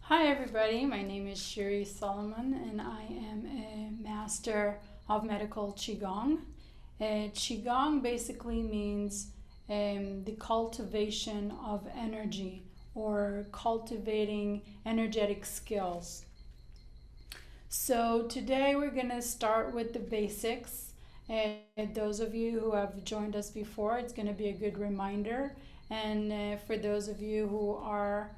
Hi everybody, my name is Shiri Solomon and I am a master of medical Qi Gong. Qi Gong basically means the cultivation of energy or cultivating energetic skills. So today we're going to start with the basics. Those of you who have joined us before, it's going to be a good reminder. And for those of you who are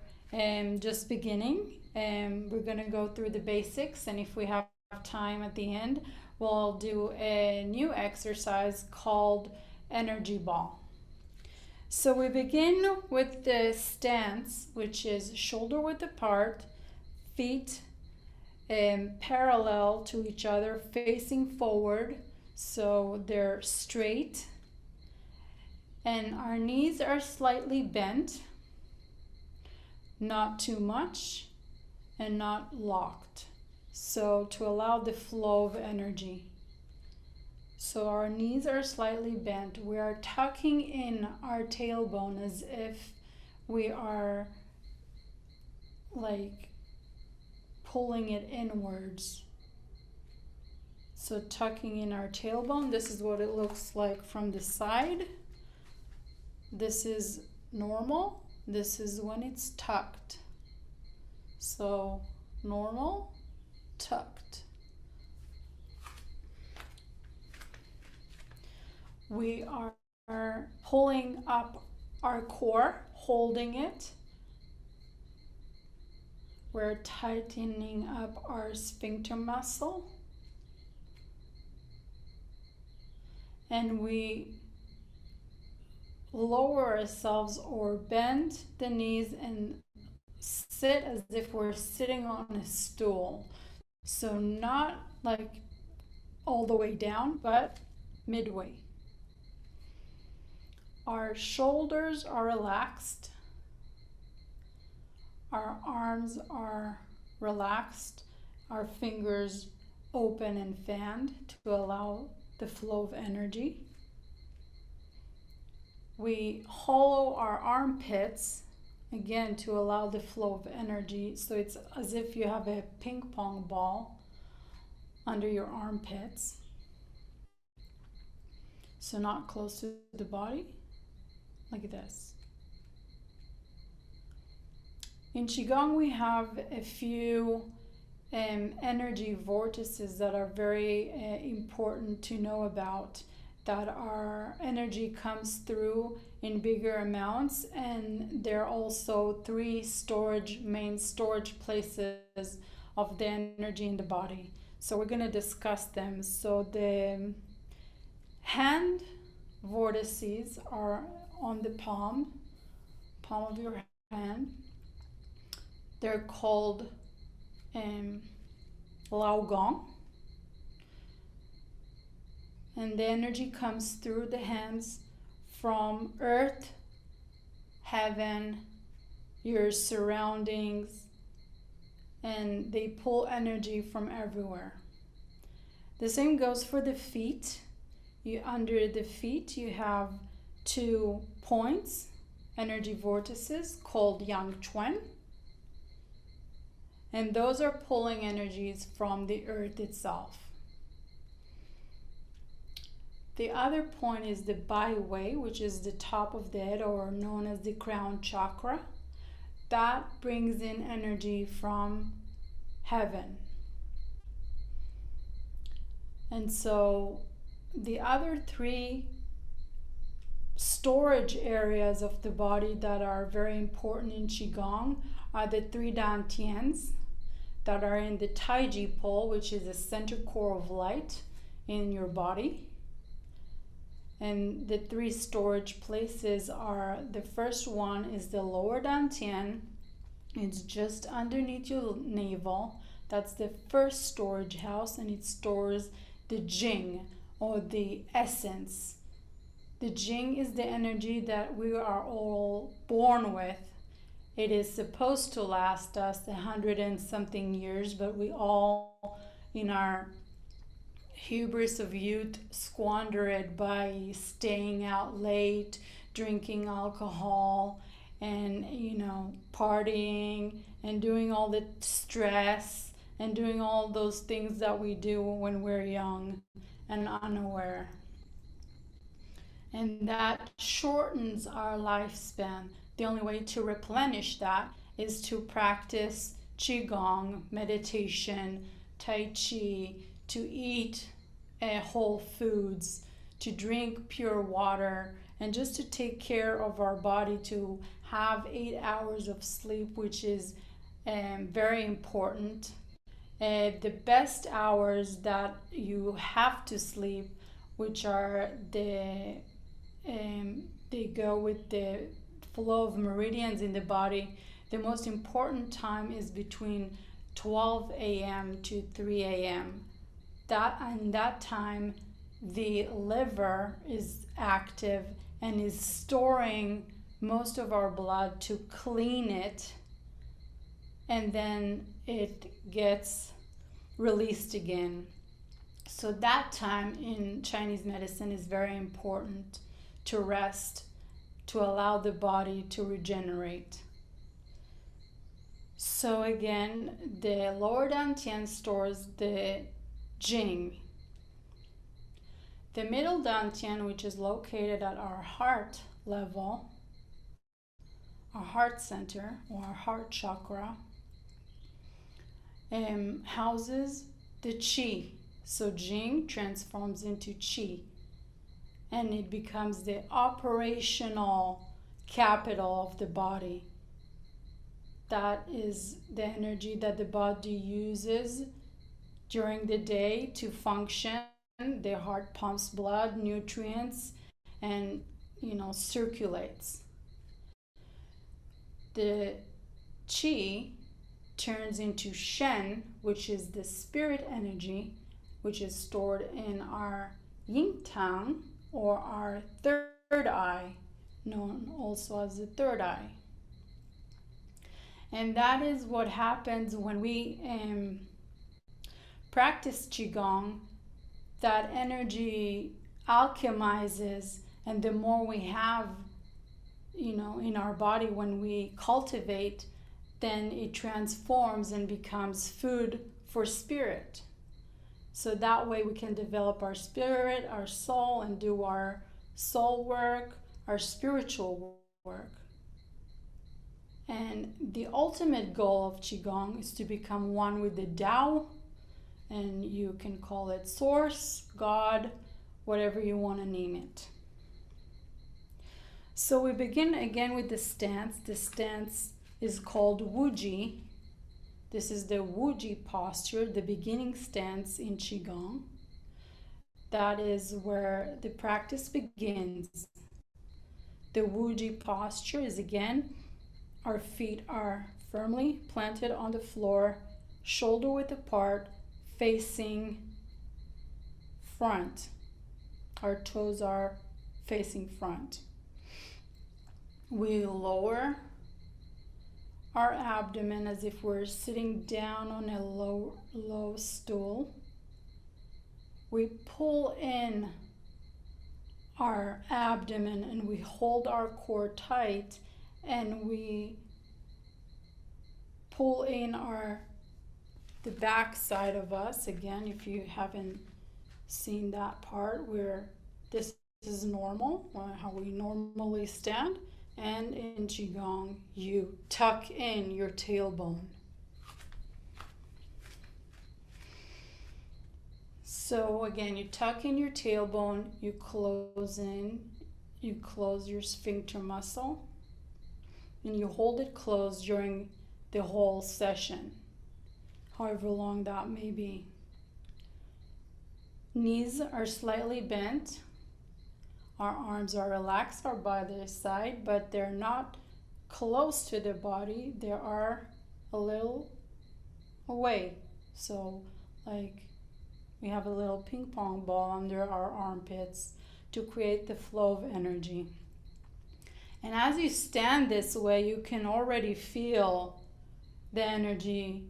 just beginning, we're going to go through the basics, and if we have time at the end, we'll do a new exercise called energy ball. So we begin with the stance, which is shoulder width apart, feet parallel to each other, facing forward, so they're straight, and our knees are slightly bent, not too much and not locked, so to allow the flow of energy. So our knees are slightly bent. We are tucking in our tailbone as if we are like pulling it inwards. So tucking in our tailbone, this is what it looks like from the side. This is normal. This is when it's tucked. So normal, tucked. We are pulling up our core, holding it. We're tightening up our sphincter muscle. And we lower ourselves or bend the knees and sit as if we're sitting on a stool. So not like all the way down, but midway. Our shoulders are relaxed. Our arms are relaxed. Our fingers open and fanned to allow the flow of energy. We hollow our armpits, again, to allow the flow of energy. So it's as if you have a ping pong ball under your armpits. So not close to the body, like this. In Qigong, we have a few energy vortices that are very important to know about, that our energy comes through in bigger amounts, and there are also three main storage places of the energy in the body. So we're going to discuss them. So the hand vortices are on the palm of your hand. They're called Lao Gong. And the energy comes through the hands from earth, heaven, your surroundings, and they pull energy from everywhere. The same goes for the feet. Under the feet, you have 2 points, energy vortices called Yang Chuan. And those are pulling energies from the earth itself. The other point is the Bai Wei, which is the top of the head, or known as the crown chakra. That brings in energy from heaven. And so the other 3 storage areas of the body that are very important in Qigong are the 3 dantians that are in the Taiji pole, which is the center core of light in your body. And the 3 storage places are, the first one is the lower dantian. It's just underneath your navel. That's the first storage house, and it stores the Jing, or the essence. The Jing is the energy that we are all born with. It is supposed to last us 100 and something years, but we all, in our hubris of youth, squander it by staying out late, drinking alcohol, and, partying and doing all the stress and doing all those things that we do when we're young and unaware. And that shortens our lifespan. The only way to replenish that is to practice Qi Gong, meditation, Tai Chi, to eat whole foods, to drink pure water, and just to take care of our body, to have 8 hours of sleep, which is very important. The best hours that you have to sleep, which are they go with the flow of meridians in the body. The most important time is between 12 a.m. to 3 a.m. That time, the liver is active and is storing most of our blood to clean it, and then it gets released again. So that time in Chinese medicine is very important to rest, to allow the body to regenerate. So again, the lower dantian stores the Jing. The middle dantian, which is located at our heart level, our heart center or our heart chakra, houses the Qi. So Jing transforms into Qi, and it becomes the operational capital of the body. That is the energy that the body uses during the day to function. The heart pumps blood, nutrients, and circulates. The Qi turns into Shen, which is the spirit energy, which is stored in our yin tang, or our third eye, known also as the third eye. And that is what happens when we practice Qigong. That energy alchemizes, and the more we have, in our body, when we cultivate, then it transforms and becomes food for spirit. So that way we can develop our spirit, our soul, and do our soul work, our spiritual work. And the ultimate goal of Qigong is to become one with the Tao, and you can call it Source, God, whatever you want to name it. So we begin again with the stance. The stance is called Wuji. This is the Wuji posture, the beginning stance in Qigong. That is where the practice begins. The Wuji posture is, again, our feet are firmly planted on the floor, shoulder width apart, facing front. Our toes are facing front. We lower our abdomen as if we're sitting down on a low stool. We pull in our abdomen and we hold our core tight, and we pull in the back side of us. Again, if you haven't seen that part, where this is normal, how we normally stand. And in Qigong, you tuck in your tailbone. So again, you tuck in your tailbone, you close your sphincter muscle, and you hold it closed during the whole session, however long that may be. Knees are slightly bent. Our arms are relaxed or by their side, but they're not close to the body. They are a little away. So like we have a little ping pong ball under our armpits to create the flow of energy. And as you stand this way, you can already feel the energy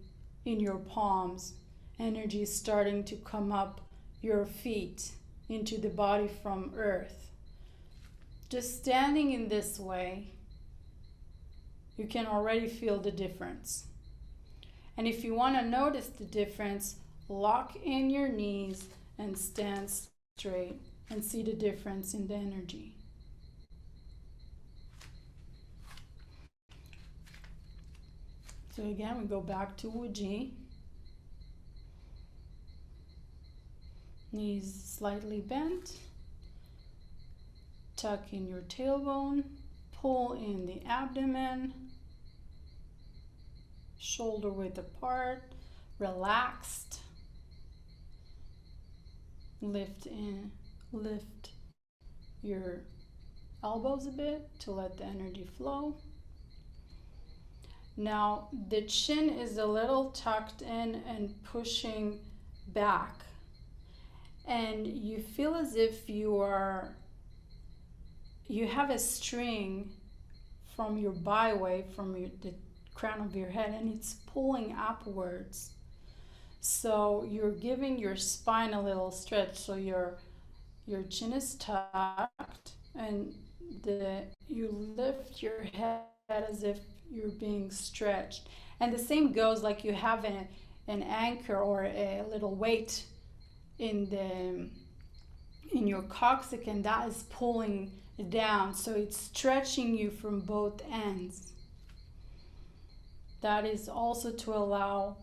in your palms. Energy starting to come up your feet into the body from earth. Just standing in this way, you can already feel the difference. And if you want to notice the difference, lock in your knees and stand straight and see the difference in the energy. So again, we go back to Wuji. Knees slightly bent. Tuck in your tailbone. Pull in the abdomen. Shoulder width apart. Relaxed. Lift your elbows a bit to let the energy flow. Now the chin is a little tucked in and pushing back, and you feel as if you have a string from your byway, from the crown of your head, and it's pulling upwards. So you're giving your spine a little stretch, so your chin is tucked, and you lift your head as if you're being stretched. And the same goes like you have an anchor or a little weight in your coccyx, and that is pulling down, so it's stretching you from both ends. That is also to allow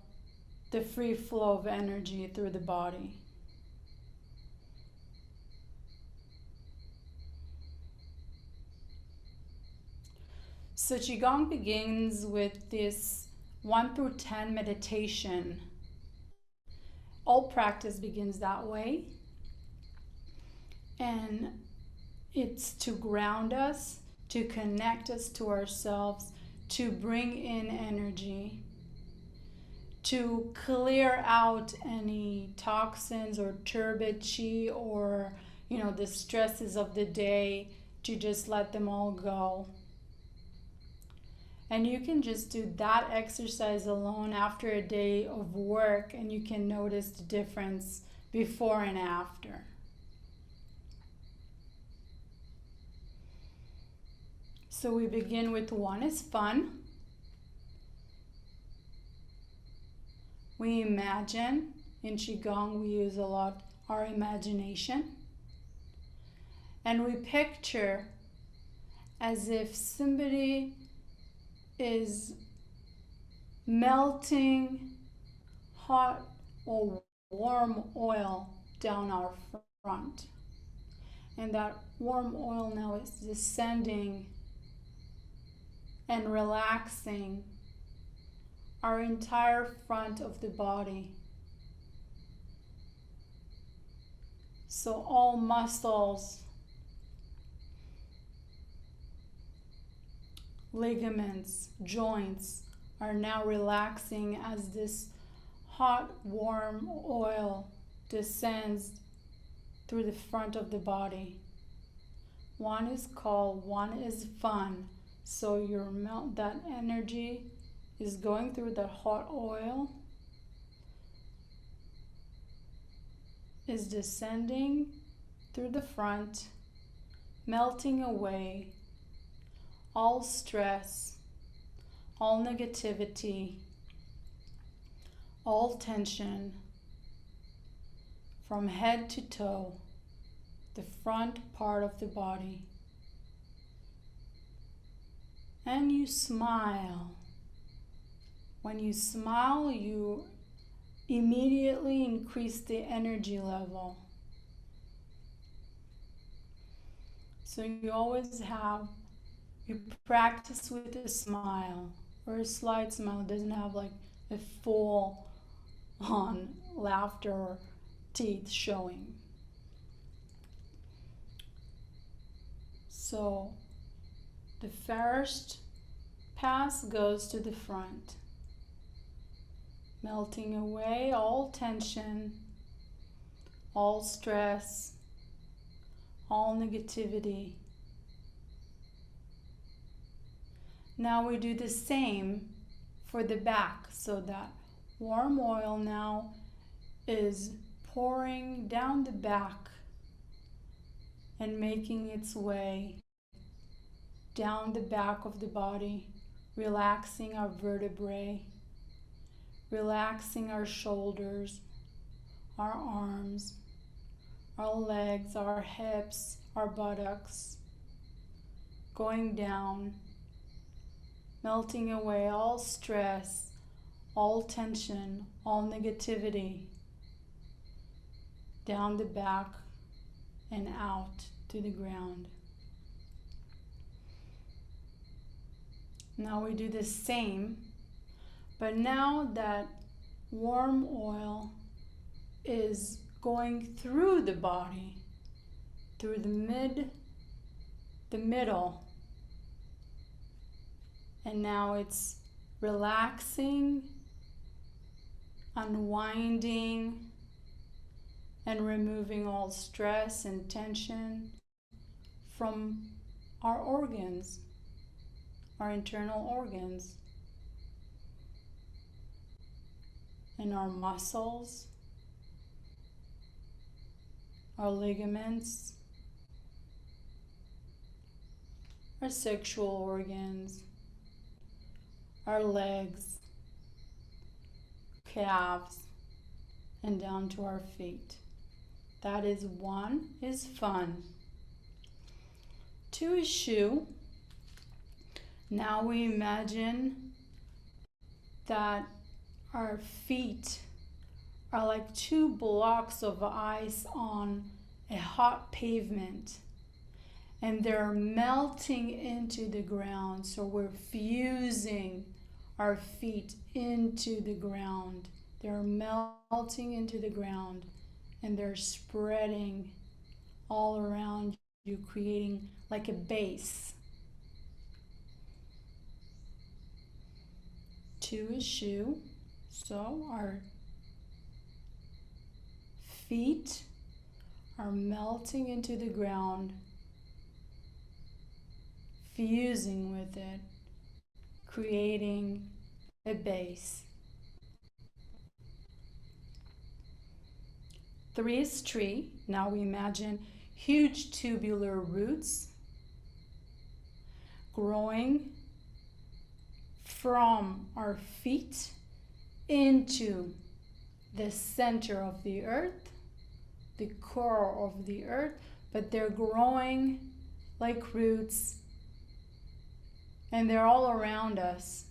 the free flow of energy through the body. So Qigong begins with this 1 through 10 meditation. All practice begins that way. And it's to ground us, to connect us to ourselves, to bring in energy, to clear out any toxins or turbid chi or, the stresses of the day, to just let them all go. And you can just do that exercise alone after a day of work, and you can notice the difference before and after. So we begin with 1 is fun. We imagine. In Qigong, we use a lot our imagination. And we picture as if somebody is melting hot or warm oil down our front. And that warm oil now is descending and relaxing our entire front of the body. So all muscles, ligaments, joints are now relaxing as this hot, warm oil descends through the front of the body. 1 is called, 1 is fun. So that energy is going through that hot oil, is descending through the front, melting away all stress, all negativity, all tension from head to toe, the front part of the body. And you smile. When you smile, you immediately increase the energy level. So you practice with a smile or a slight smile. It doesn't have like a full on laughter or teeth showing. So the first pass goes to the front, melting away all tension, all stress, all negativity. Now we do the same for the back, so that warm oil now is pouring down the back and making its way down the back of the body, relaxing our vertebrae, relaxing our shoulders, our arms, our legs, our hips, our buttocks, going down, melting away all stress, all tension, all negativity, down the back and out to the ground. Now we do the same, but now that warm oil is going through the body, through the middle, and now it's relaxing, unwinding, and removing all stress and tension from our organs, our internal organs, and our muscles, our ligaments, our sexual organs, our legs, calves, and down to our feet. That is 1 is fun. 2 is shoe. Now we imagine that our feet are like 2 blocks of ice on a hot pavement, and they're melting into the ground. So we're fusing our feet into the ground. They're melting into the ground, and they're spreading all around you, creating like a base. 2 is shoe. So our feet are melting into the ground, fusing with it, creating a base. 3 is tree. Now we imagine huge tubular roots growing from our feet into the center of the earth, the core of the earth, but they're growing like roots, and they're all around us.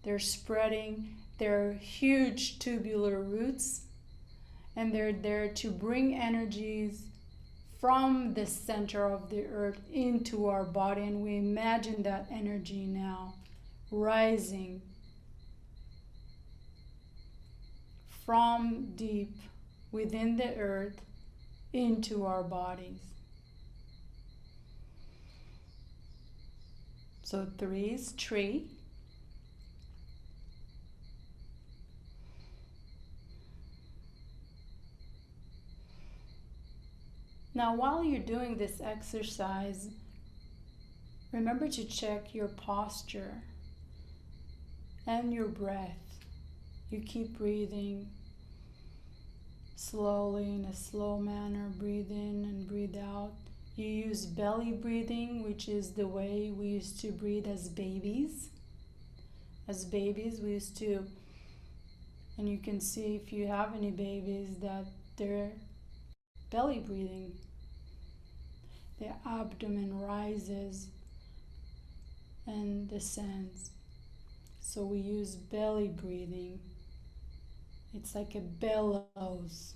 They're spreading their huge tubular roots, and they're there to bring energies from the center of the earth into our body. And we imagine that energy now rising from deep within the earth into our bodies. So 3 is tree. Now, while you're doing this exercise, remember to check your posture and your breath. You keep breathing slowly in a slow manner. Breathe in and breathe out. You use belly breathing, which is the way we used to breathe as babies. As babies, we used to, and you can see if you have any babies that they're belly breathing. The abdomen rises and descends. So we use belly breathing. It's like a bellows.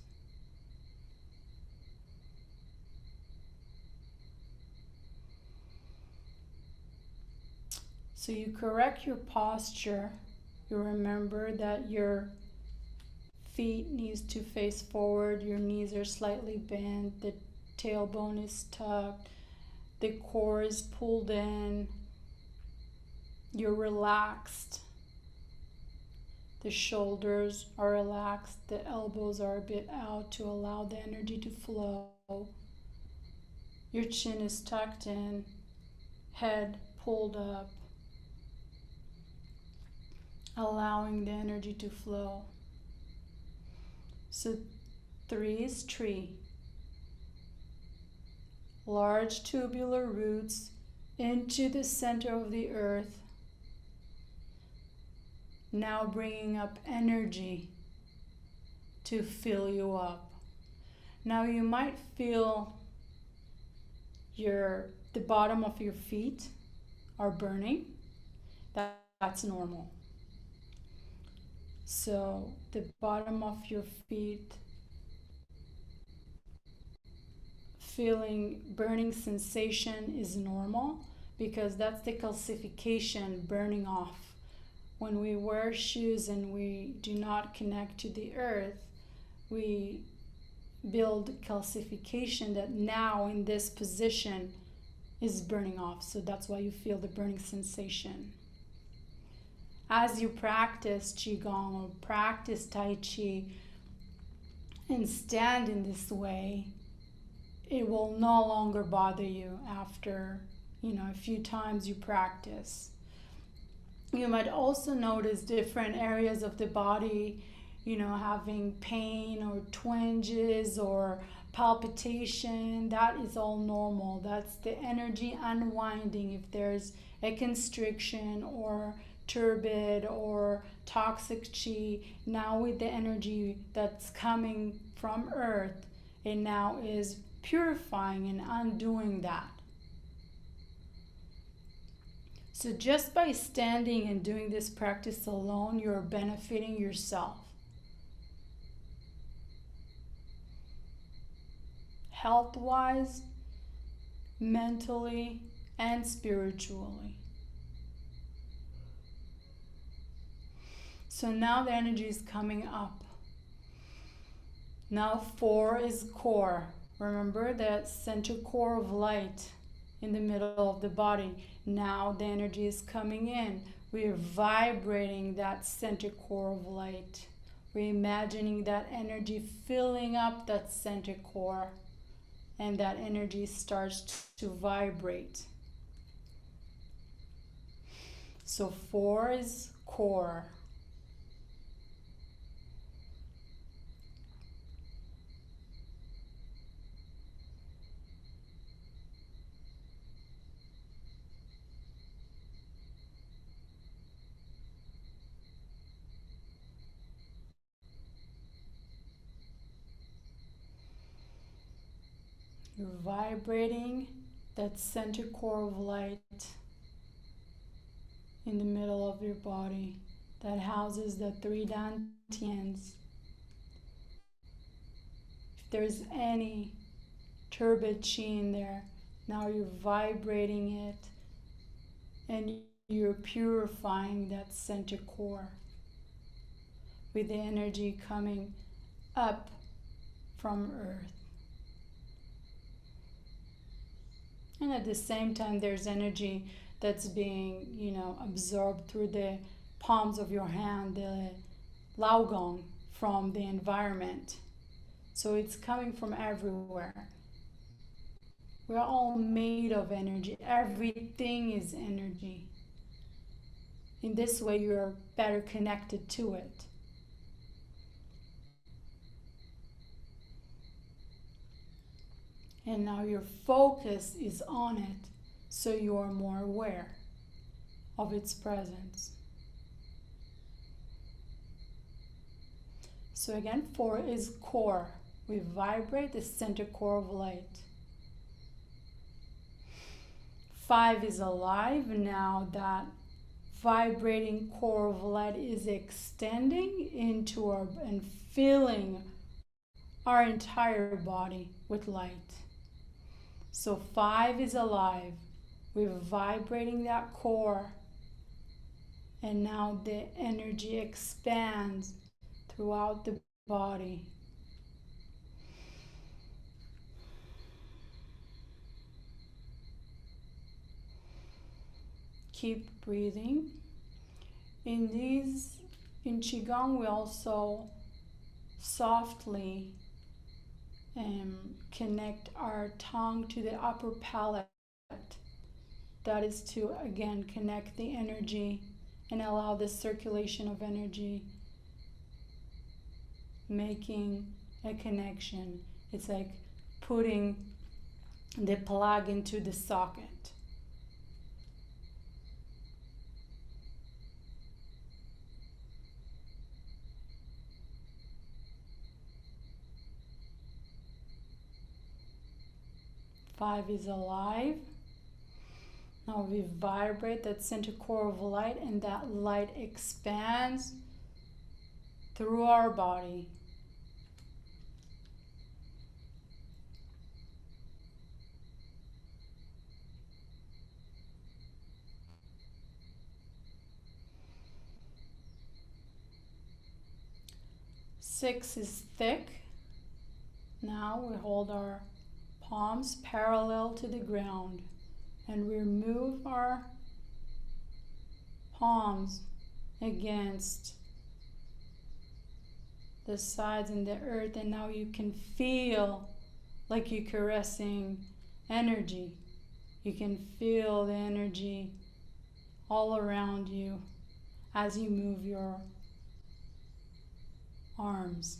So you correct your posture. You remember that your feet needs to face forward, your knees are slightly bent, the tailbone is tucked, the core is pulled in, you're relaxed, the shoulders are relaxed, the elbows are a bit out to allow the energy to flow, your chin is tucked in, head pulled up, allowing the energy to flow. So 3 is tree. Large tubular roots into the center of the earth, now bringing up energy to fill you up. Now you might feel the bottom of your feet are burning. That's normal. So the bottom of your feet feeling burning sensation is normal, because that's the calcification burning off. When we wear shoes and we do not connect to the earth, we build calcification that now in this position is burning off. So that's why you feel the burning sensation. As you practice Qi Gong or practice Tai Chi and stand in this way, it will no longer bother you after, a few times you practice. You might also notice different areas of the body, having pain or twinges or palpitation. That is all normal. That's the energy unwinding. If there's a constriction or turbid or toxic chi, now with the energy that's coming from earth, it now is purifying and undoing that. So just by standing and doing this practice alone, you're benefiting yourself. Health-wise, mentally, and spiritually. So now the energy is coming up. Now 4 is core. Remember that center core of light in the middle of the body. Now the energy is coming in. We are vibrating that center core of light. We're imagining that energy filling up that center core, and that energy starts to vibrate. So 4 is core. You're vibrating that center core of light in the middle of your body that houses the 3 dantians. If there's any turbid chi in there, now you're vibrating it and you're purifying that center core with the energy coming up from earth. And at the same time, there's energy that's being, absorbed through the palms of your hand, the Lao Gong from the environment. So it's coming from everywhere. We're all made of energy. Everything is energy. In this way, you're better connected to it. And now your focus is on it, so you are more aware of its presence. So again, 4 is core. We vibrate the center core of light. 5 is alive. Now that vibrating core of light is extending into and filling our entire body with light. So 5 is alive. We're vibrating that core, and now the energy expands throughout the body. Keep breathing. In Qigong, we also softly connect our tongue to the upper palate. That is to, again, connect the energy and allow the circulation of energy, making a connection. It's like putting the plug into the socket. 5 is alive. Now we vibrate that center core of light, and that light expands through our body. Six is thick. Now we hold our palms parallel to the ground and we move our palms against the sides and the earth, and now you can feel like you're caressing energy. You can feel the energy all around you as you move your arms.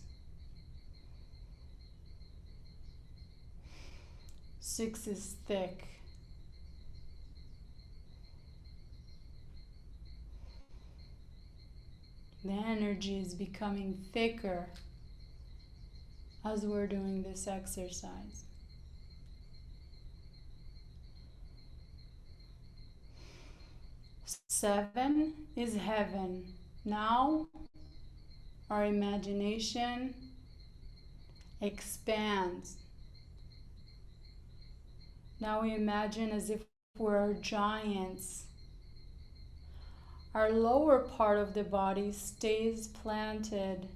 6 is thick. The energy is becoming thicker as we're doing this exercise. 7 is heaven. Now our imagination expands. Now we imagine as if we're giants. Our lower part of the body stays planted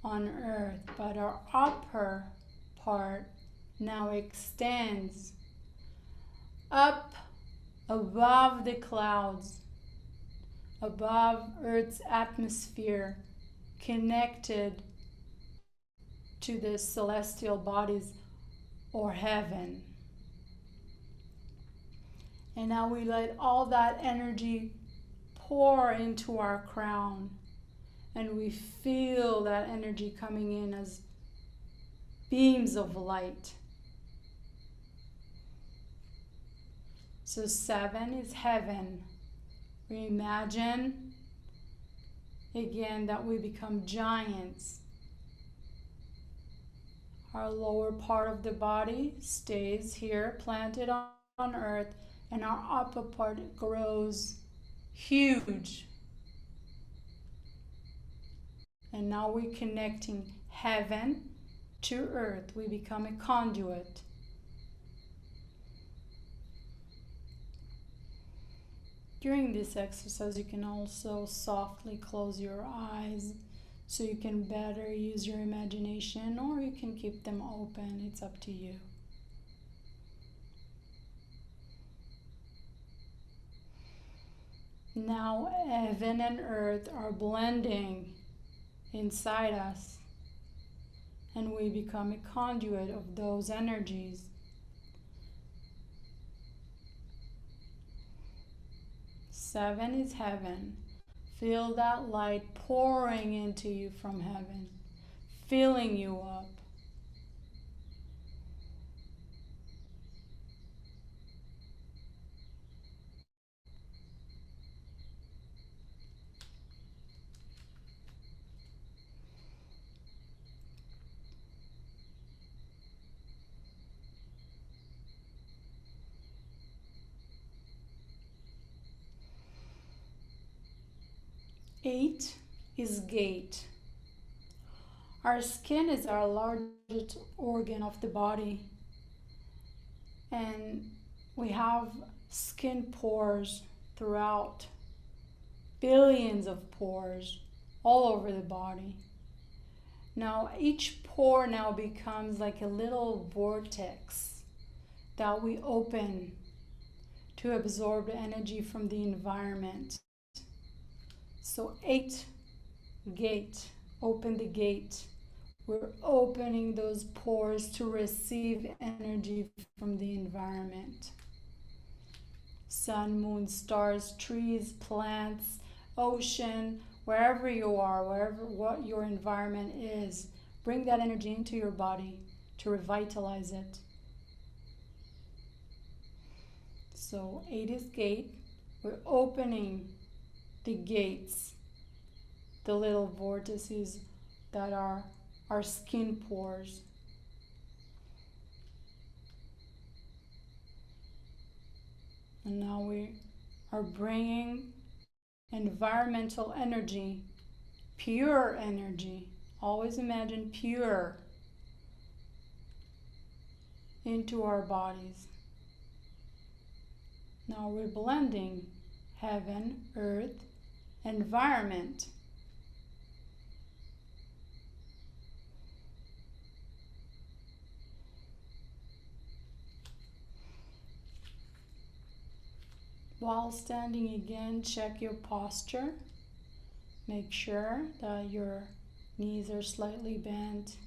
on earth, but our upper part now extends up above the clouds, above Earth's atmosphere, connected to the celestial bodies or heaven. And now we let all that energy pour into our crown, and we feel that energy coming in as beams of light. So 7 is heaven. We imagine again that we become giants. Our lower part of the body stays here, planted on earth, and our upper part grows huge. And now we're connecting heaven to earth. We become a conduit. During this exercise, you can also softly close your eyes so you can better use your imagination, or you can keep them open. It's up to you. Now heaven and earth are blending inside us, and we become a conduit of those energies. Seven is heaven. Feel that light pouring into you from heaven, filling you up. Eight is gate. Our skin is our largest organ of the body, and we have skin pores throughout, billions of pores all over the body. Now each pore now becomes like a little vortex that we open to absorb the energy from the environment. So 8, gate, open the gate. We're opening those pores to receive energy from the environment. Sun, moon, stars, trees, plants, ocean, wherever you are, wherever what your environment is, bring that energy into your body to revitalize it. So 8 is gate. We're opening the gates, the little vortices that are our skin pores. And now we are bringing environmental energy, pure energy. Always imagine pure into our bodies. Now we're blending heaven, earth, environment. While standing again, check your posture. Make sure that your knees are slightly bent,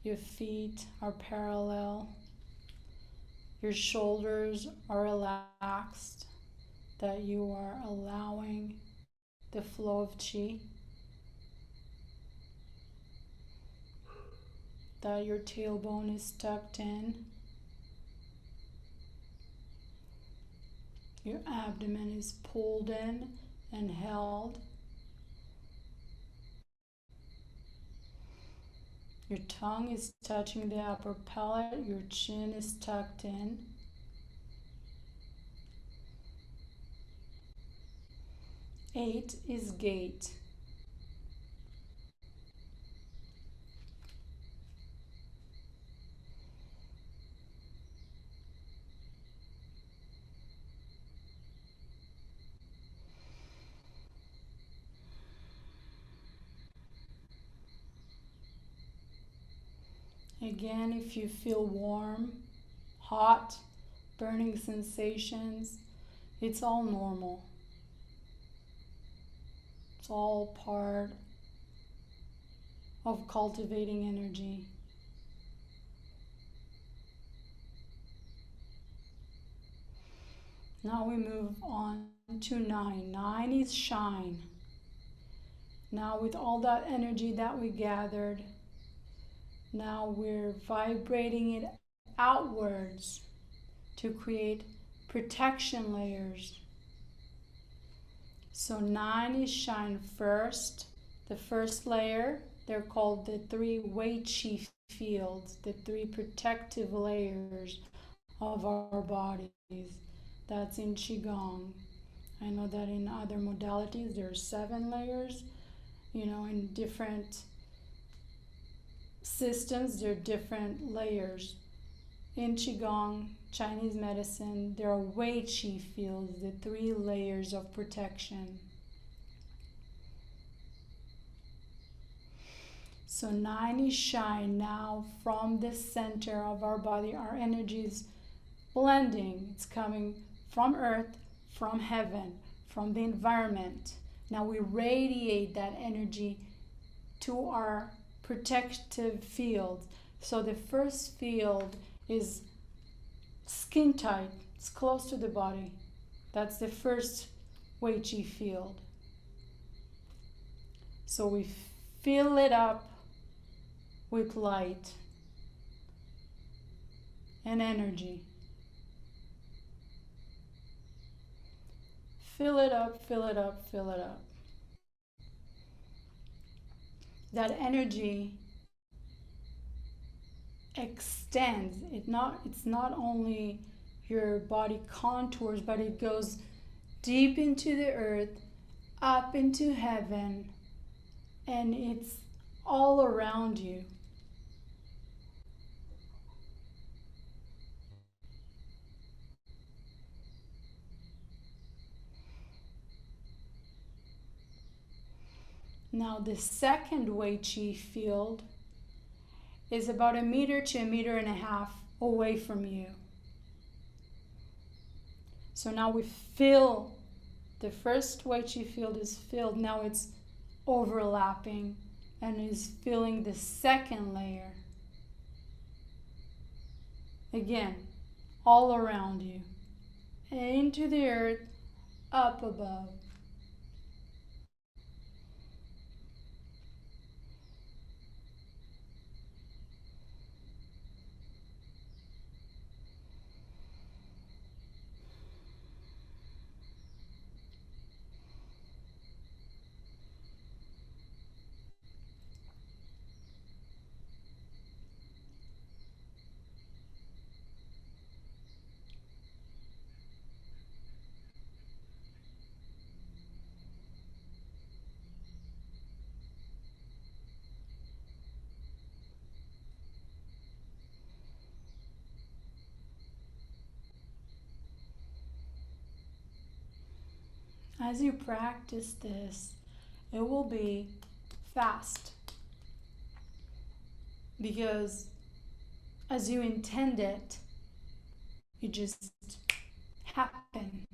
your feet are parallel, your shoulders are relaxed, that you are allowing the flow of Qi, that your tailbone is tucked in, your abdomen is pulled in and held. Your tongue is touching the upper palate, your chin is tucked in. Eight is gate. Again, if you feel warm, hot, burning sensations, it's all normal. It's all part of cultivating energy. Now we move on to 9. 9 is shine. Now with all that energy that we gathered, now we're vibrating it outwards to create protection layers. So 9 is shine first. The first layer, they're called the 3 Wei Qi fields, the 3 protective layers of our bodies. That's in Qi Gong. I know that in other modalities there are 7 layers. In different systems there are different layers. In Qigong, Chinese medicine, there are Wei Qi fields, the 3 layers of protection. So 9 is shine. Now from the center of our body, our energy is blending. It's coming from earth, from heaven, from the environment. Now we radiate that energy to our protective field. So the first field is skin tight. It's close to the body. That's the first Wei Qi field. So we fill it up with light and energy. Fill it up, fill it up, fill it up. That energy extends. It's not only your body contours, but it goes deep into the earth, up into heaven, and it's all around you. Now the second Wei Qi field is about 1 meter to 1.5 meters away from you. So now we fill, the first Wei Qi field is filled, now it's overlapping and is filling the second layer. Again, all around you, into the earth, up above. as you practice this, it will be fast, because as you intend it, it just happen.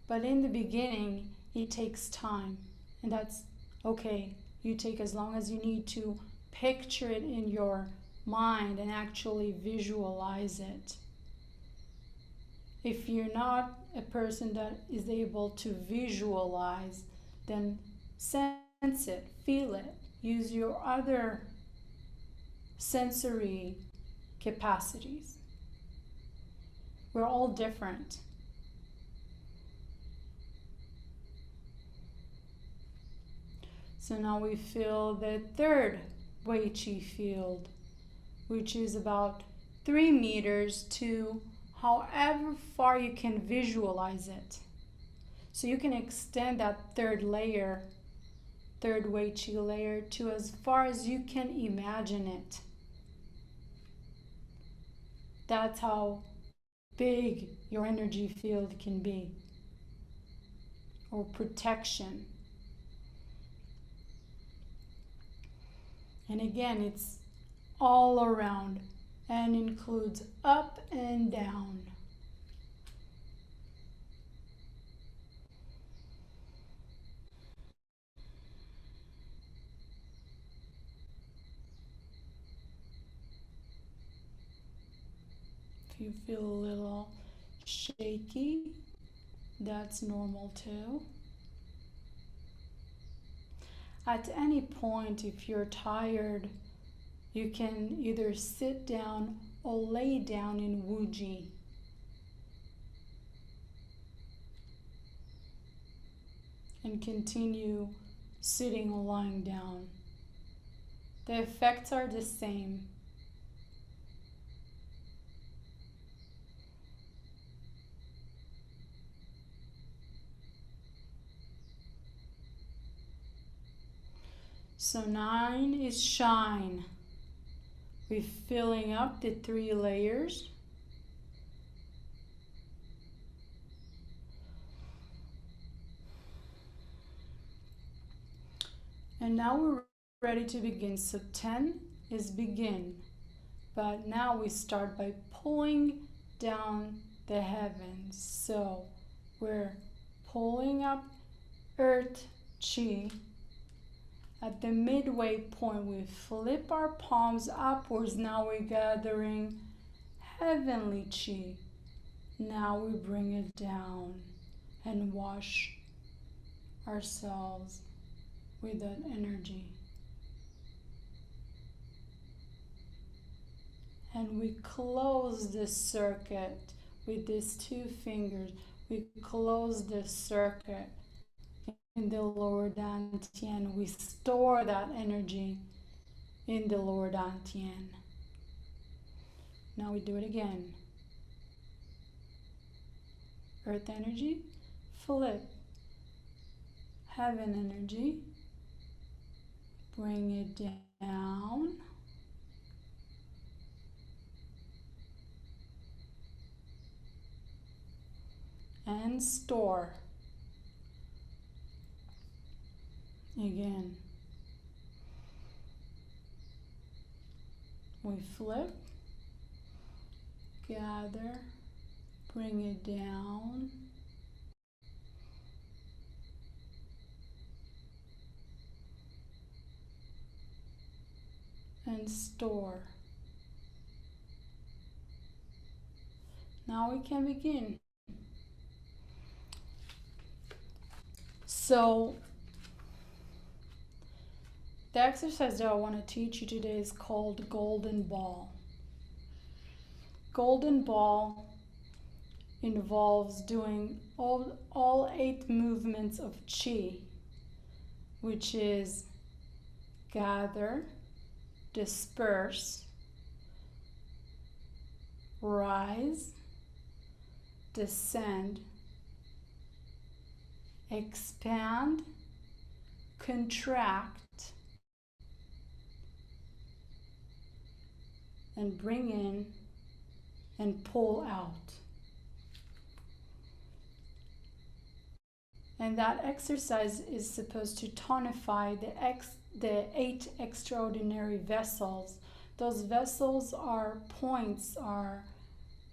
But in the beginning, it takes time, and that's okay. You take as long as you need to picture it in your mind and actually visualize it. If you're not a person that is able to visualize, then sense it, feel it, use your other sensory capacities. We're all different. So now we feel the third Wei Qi field, which is about 3 meters to however far you can visualize it. So you can extend that third layer, third Wei Qi layer, to as far as you can imagine it. That's how big your energy field can be, or protection. And again, it's all around and includes up and down. If you feel a little shaky, that's normal too. At any point, if you're tired, you can either sit down or lay down in Wuji. And continue sitting or lying down. The effects are the same. So 9 is shine. We're filling up the 3 layers. And now we're ready to begin. So 10 is begin. But now we start by pulling down the heavens. So we're pulling up earth chi. At the midway point, we flip our palms upwards. Now we're gathering heavenly chi. Now we bring it down and wash ourselves with that energy. And we close this circuit with these 2 fingers. We close this circuit in the lower dantian. We store that energy in the lower dantian. Now we do it again. Earth energy, flip. Heaven energy, bring it down. And store. Again. We flip, gather, bring it down. And store. Now we can begin. So the exercise that I want to teach you today is called Golden Ball. Golden Ball involves doing all 8 movements of Qi, which is gather, disperse, rise, descend, expand, contract, and bring in and pull out. And that exercise is supposed to tonify the 8 extraordinary vessels. Those vessels are points, are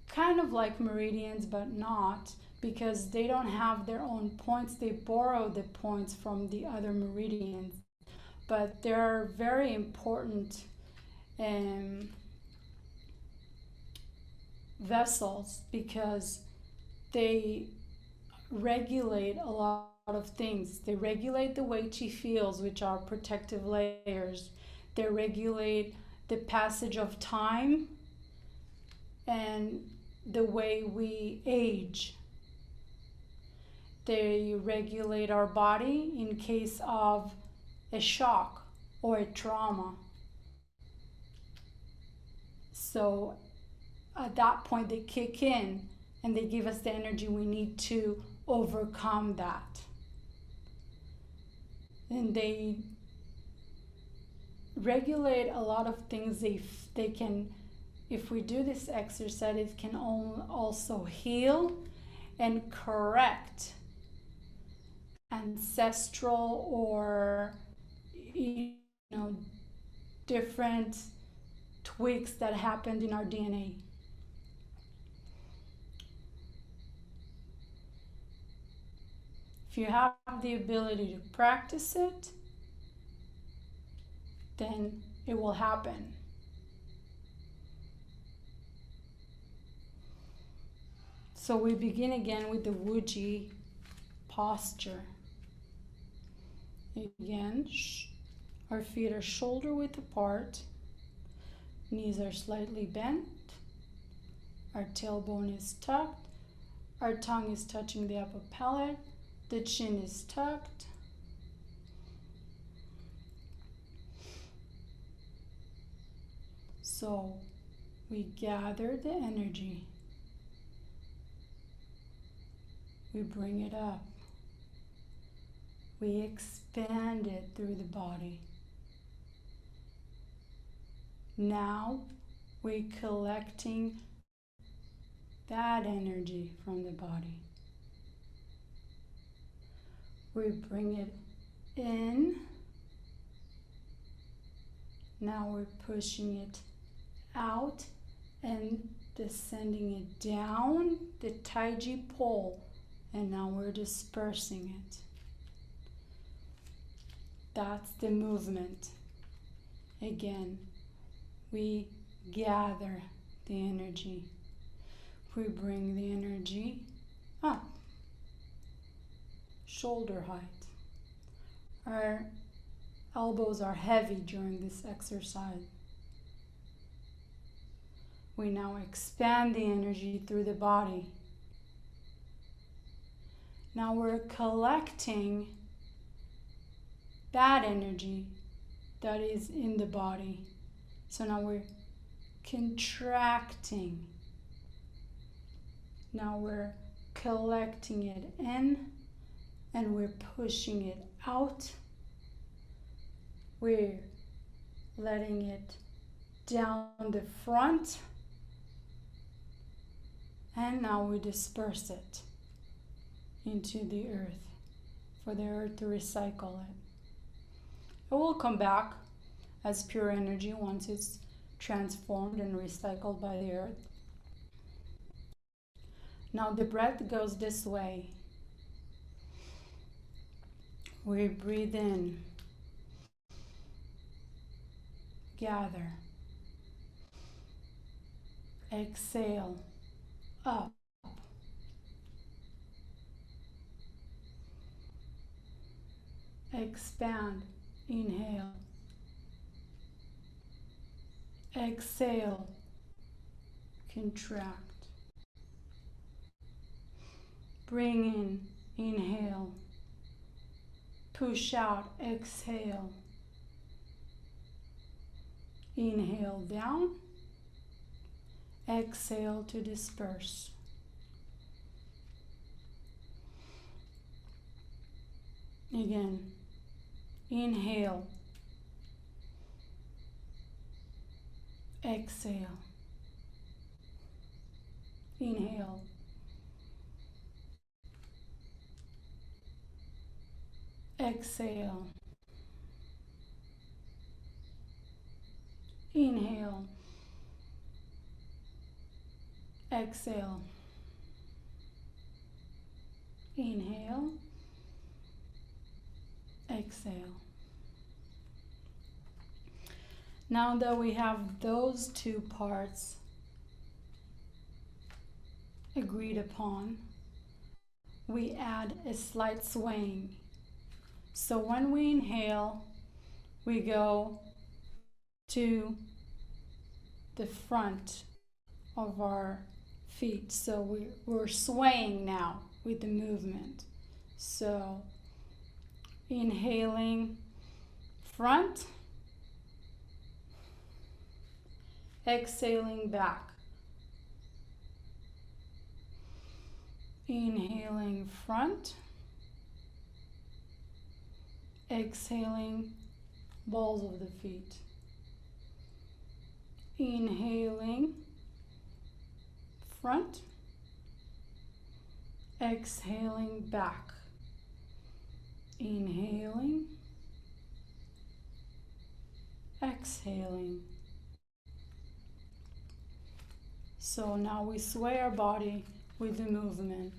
kind of like meridians, but not, because they don't have their own points. They borrow the points from the other meridians. But they're very important vessels because they regulate a lot of things. They regulate the way Qi feels, which are protective layers. They regulate the passage of time and the way we age. They regulate our body in case of a shock or a trauma. So at that point they kick in and they give us the energy we need to overcome that. And they regulate a lot of things. They can, if we do this exercise, it can also heal and correct ancestral or different tweaks that happened in our DNA. If you have the ability to practice it, then it will happen. So we begin again with the Wuji posture. Again, our feet are shoulder width apart, knees are slightly bent, our tailbone is tucked, our tongue is touching the upper palate, the chin is tucked. So we gather the energy, we bring it up, we expand it through the body. Now we're collecting that energy from the body. We bring it in. Now we're pushing it out and descending it down the Taiji pole, and now we're dispersing it. That's the movement. Again, we gather the energy. We bring the energy up, shoulder height. Our elbows are heavy during this exercise. We now expand the energy through the body. Now we're collecting that energy that is in the body. So now we're contracting. Now we're collecting it in and we're pushing it out. We're letting it down the front. And now we disperse it into the earth for the earth to recycle it. It will come back as pure energy once it's transformed and recycled by the earth. Now the breath goes this way. We breathe in, gather, exhale, up, expand, inhale, exhale, contract. Bring in, inhale, push out, exhale, inhale down, exhale to disperse. Again, inhale, exhale, inhale, exhale, inhale, exhale, inhale, exhale. Now that we have those two parts agreed upon, we add a slight swaying. So when we inhale, we go to the front of our feet. So we're swaying now with the movement. So inhaling front, exhaling back. Inhaling front, exhaling balls of the feet. Inhaling front, exhaling back. Inhaling, exhaling. So now we sway our body with the movement.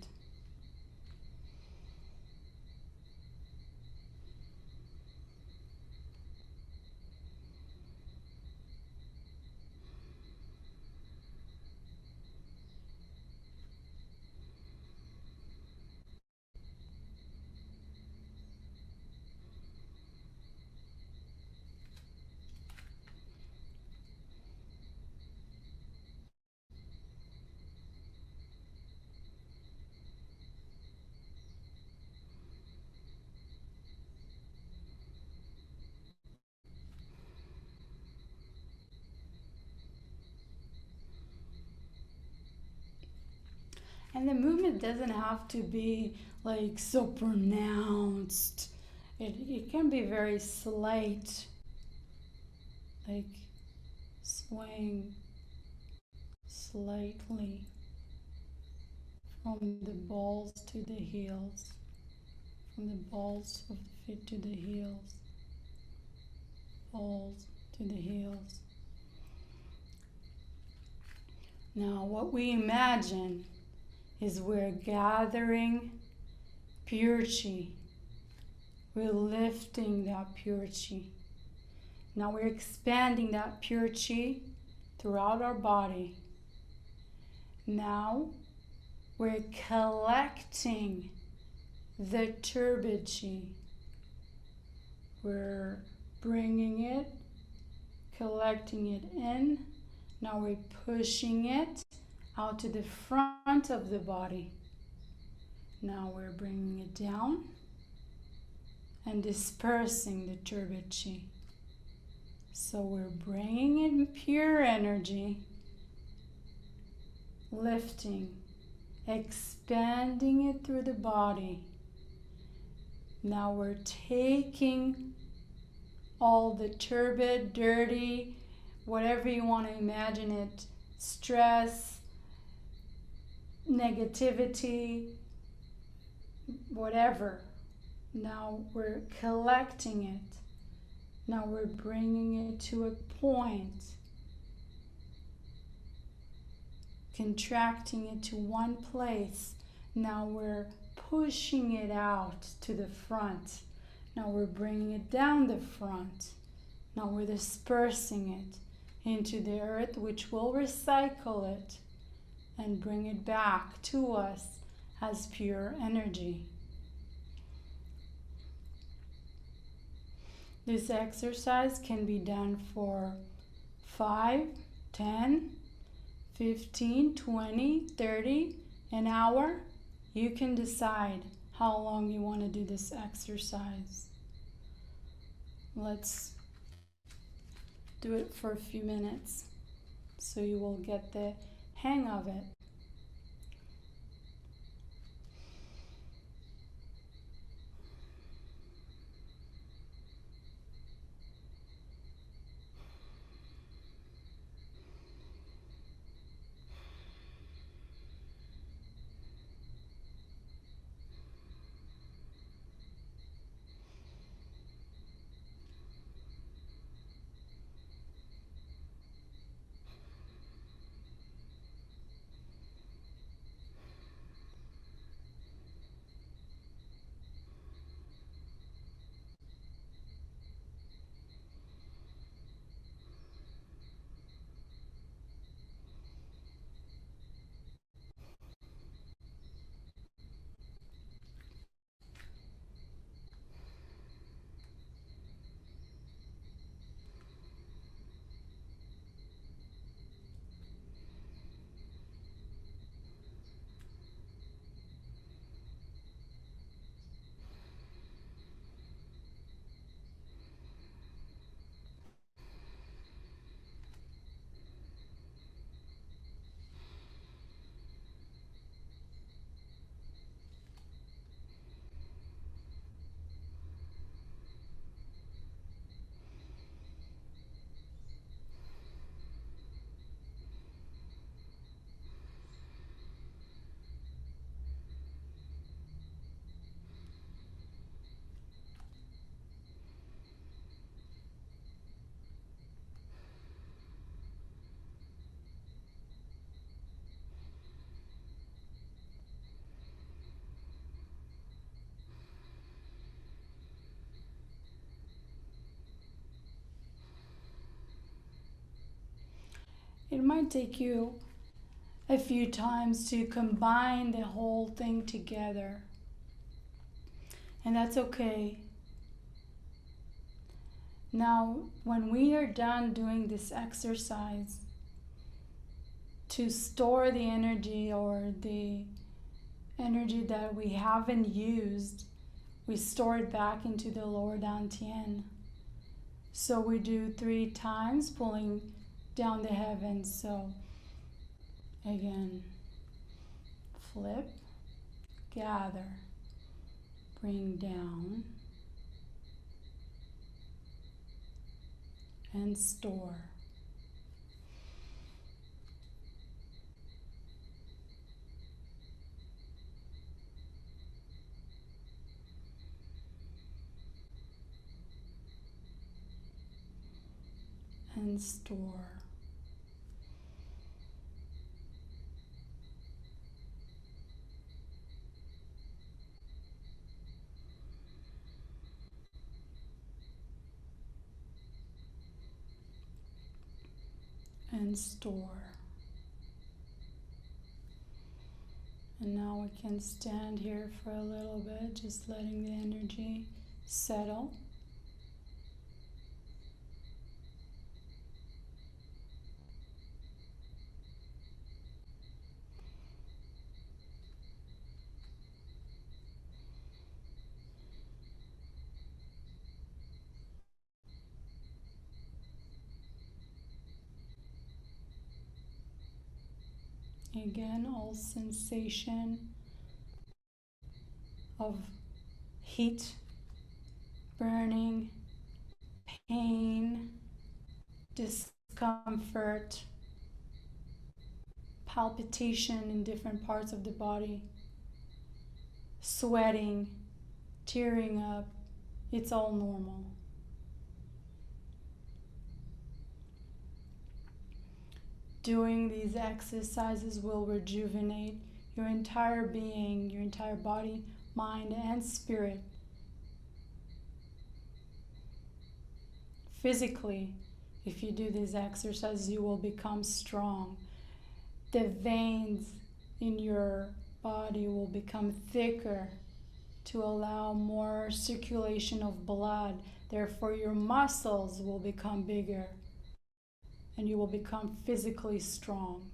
And the movement doesn't have to be like so pronounced. It can be very slight, like swaying slightly from the balls to the heels, from the balls of the feet to the heels, balls to the heels. Now what we imagine is we're gathering pure Qi. We're lifting that pure Qi. Now we're expanding that pure Qi throughout our body. Now we're collecting the turbid Qi. We're bringing it, collecting it in. Now we're pushing it out to the front of the body. Now we're bringing it down and dispersing the turbid Qi. So we're bringing in pure energy, lifting, expanding it through the body. Now we're taking all the turbid, dirty, whatever you want to imagine it, stress, negativity, whatever. Now we're collecting it. Now we're bringing it to a point, contracting it to one place. Now we're pushing it out to the front. Now we're bringing it down the front. Now we're dispersing it into the earth, which will recycle it and bring it back to us as pure energy. This exercise can be done for 5, 10, 15, 20, 30, an hour. You can decide how long you want to do this exercise. Let's do it for a few minutes so you will get the hang of it. It might take you a few times to combine the whole thing together. And that's okay. Now, when we are done doing this exercise, to store the energy or the energy that we haven't used, we store it back into the lower dantian. So we do 3 times, pulling down the heavens. So again, flip, gather, bring down, and store. And store. And store. And now we can stand here for a little bit, just letting the energy settle. Again, all sensation of heat, burning, pain, discomfort, palpitation in different parts of the body, sweating, tearing up, it's all normal. Doing these exercises will rejuvenate your entire being, your entire body, mind, and spirit. Physically, if you do these exercises, you will become strong. The veins in your body will become thicker to allow more circulation of blood. Therefore, your muscles will become bigger and you will become physically strong.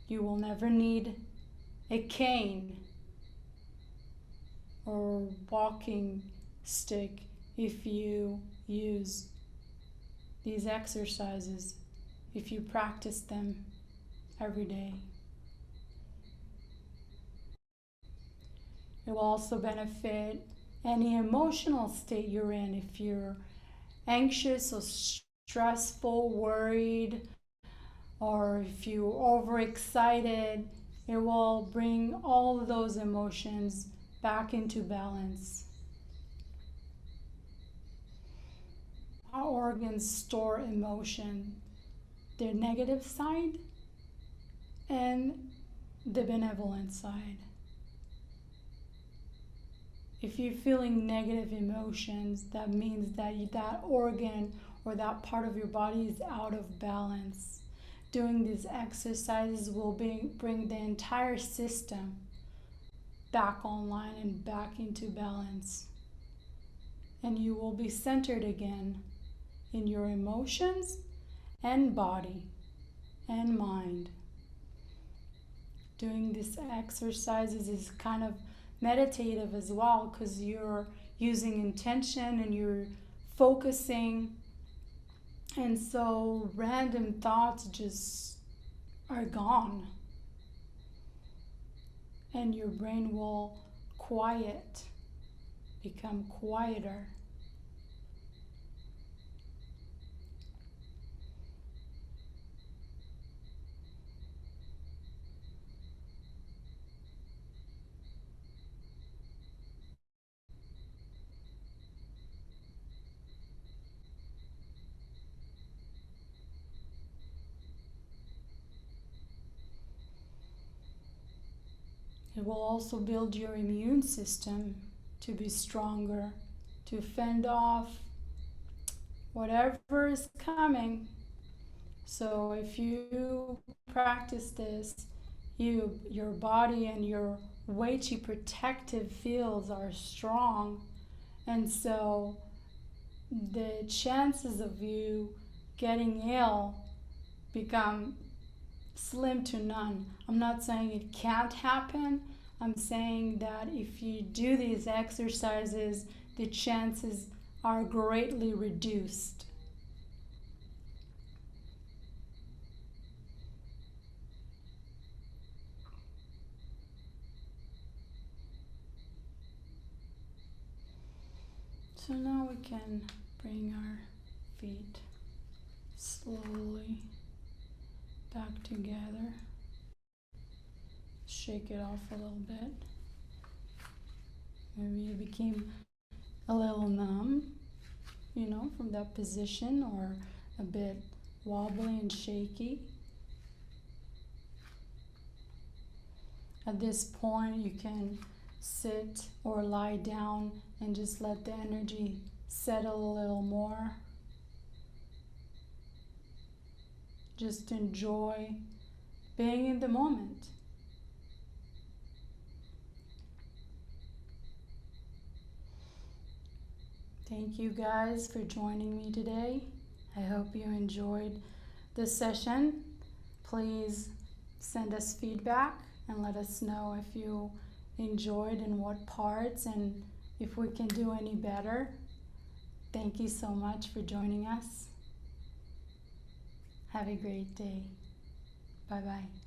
You will never need a cane or walking stick if you use these exercises, if you practice them every day. It will also benefit any emotional state you're in. If you're anxious or stressful, worried, or if you're overexcited, it will bring all of those emotions back into balance. Our organs store emotion, their negative side and the benevolent side. If you're feeling negative emotions, that means that that organ or that part of your body is out of balance. Doing these exercises will bring the entire system back online and back into balance. And you will be centered again in your emotions and body and mind. Doing these exercises is kind of meditative as well, because you're using intention and you're focusing, and so random thoughts just are gone and your brain will become quieter. It will also build your immune system to be stronger, to fend off whatever is coming. So if you practice this, your body and your Wei Qi protective fields are strong, and so the chances of you getting ill become slim to none. I'm not saying it can't happen. I'm saying that if you do these exercises, the chances are greatly reduced. So now we can bring our feet slowly back together. Shake it off a little bit. Maybe you became a little numb, from that position, or a bit wobbly and shaky. At this point, you can sit or lie down and just let the energy settle a little more. Just enjoy being in the moment. Thank you guys for joining me today. I hope you enjoyed this session. Please send us feedback and let us know if you enjoyed and what parts, and if we can do any better. Thank you so much for joining us. Have a great day. Bye-bye.